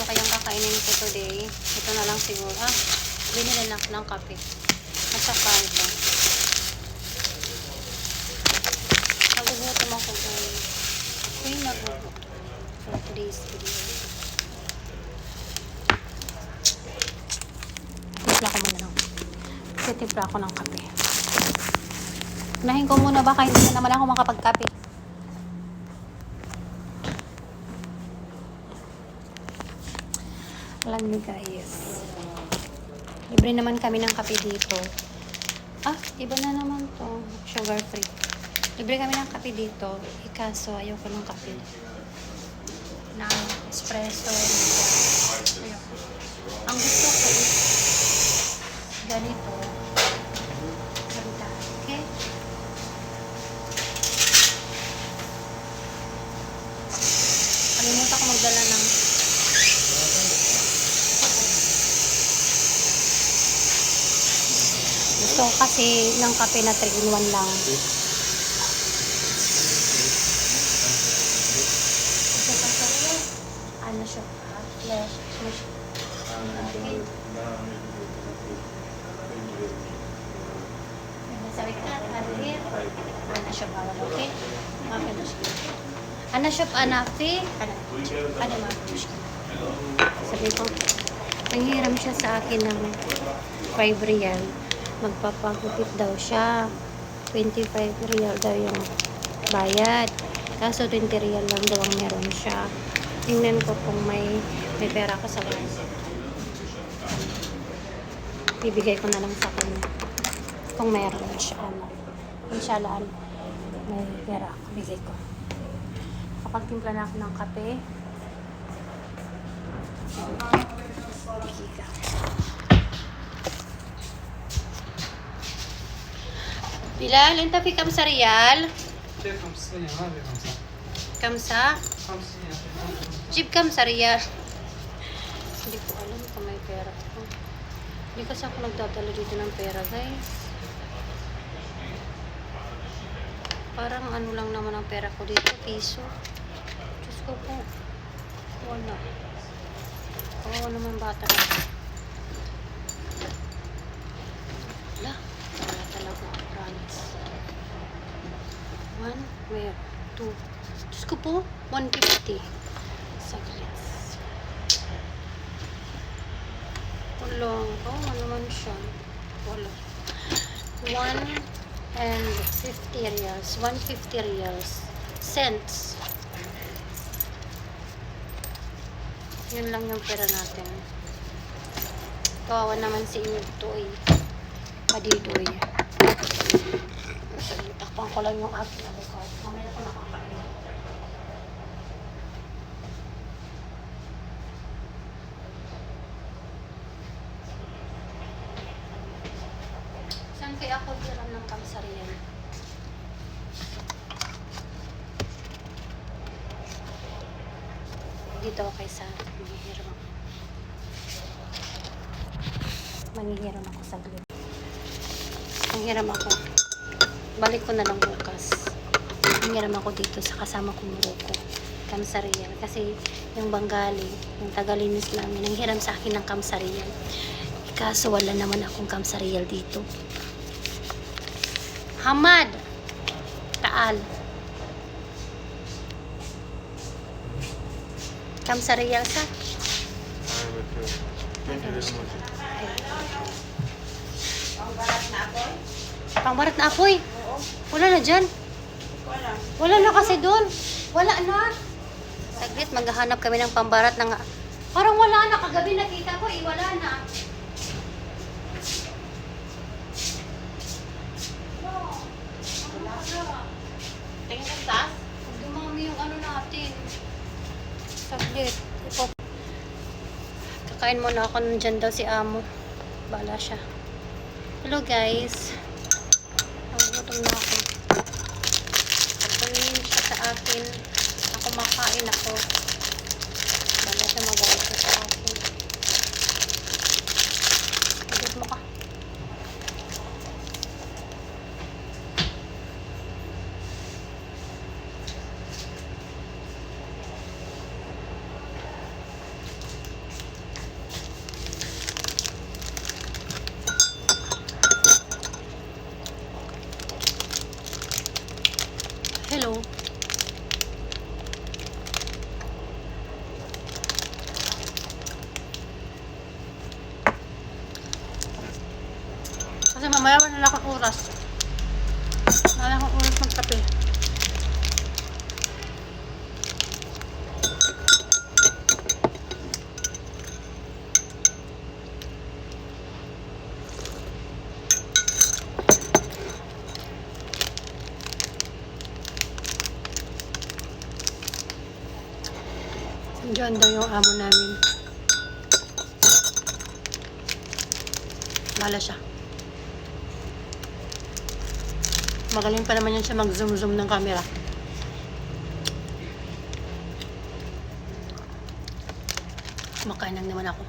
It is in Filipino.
ano kayang kakainin ko today. Ito na lang siguro. Binili na ng kape. At saka ito. Nagugutom ako guys. Uy, nagugutom. For today's video. Timpla ko muna lang. Timpla ako ng kape. Unahin ko muna baka hindi na naman ako makapagkape. Alam niyo guys. Libre naman kami ng kape dito. Iba na naman to. Sugar free. Libre kami ng kape dito. Kaso ayoko ng kape. Na espresso. Ang gusto ko is ganito. Ganda. Okay? Kalimutan ko magdala ng gusto ko kasi ng kape na 3-in-1 lang. Ano siya? Yes. Sabi ka, ano siya bawal, okay? Ano siya anafi? Ano ma-push? Sabi ko, nanghiram siya sa akin ng 5 real. Magpapagupit daw siya. 25 real daw yung bayad. Kaso 20 real lang daw ang meron siya. Tingnan ko kung may pera ka sa bahay. Bibigay ko na lang sa kanya. Kung meron siya. Inshallah, may pera. Bigay ko. Kapag timpla na ako ng kape. Bigay ka. Bilal, انت في كم ريال؟ في 50 ما في 5 Kamsa? 50 Jeep kamsa riyal. Hindi ko alam kung may pera ako. Hindi kasi ako nagdadala dito ng pera, guys. Parang ano lang naman ang pera ko dito, piso. Diyos ko po. Wala. Oo naman bata na. Wala. Wala talaga. Promise. 1, where? 2. Diyos ko po, 150. Saglit. Wala. Ano naman siya? Wala. 150 reals. 150 reals. Cents. Yun lang yung pera natin. Kawawa naman si Inugtoy. Madidoy. Saglit. Takpan ko lang yung aking avocado. Mamaya ko nakakain. Saan kaya ako hiram ng kamsariyan? Dito ako kaysa manghihiram ako. Manghihiram ako saglit. Manghiram ako. Balik ko na lang bukas. Manghiram ako dito sa kasama kong Morocco. Kamsariyan. Kasi yung Bengali, yung Tagalinis namin, nanghiram sa akin ng kamsariyan. Kaso wala naman akong kamsariyan dito. Hamad! Taal. Kamsariyan sa? Pangbarat na apoy? Wala na dyan. Wala na kasi doon. Wala na. Saglit, maghahanap kami ng pambarat ng... Parang wala na. Kagabi nakita ko, wala na. Tingin ng taas? Dumami yung ano natin. Saglit. Kakain muna ako nandyan daw si Amo. Bala siya. Hello guys. Nagugutom na ako. Pagpangin siya sa akin. Ako makain ako. Bala siya magalit siya sa akin. Agad mo ka. oras. Wala akong oras magkape. Diyan daw yung amo namin. Bahala siya. Magaling pa naman yan siya mag-zoom-zoom ng camera. Makain lang naman ako.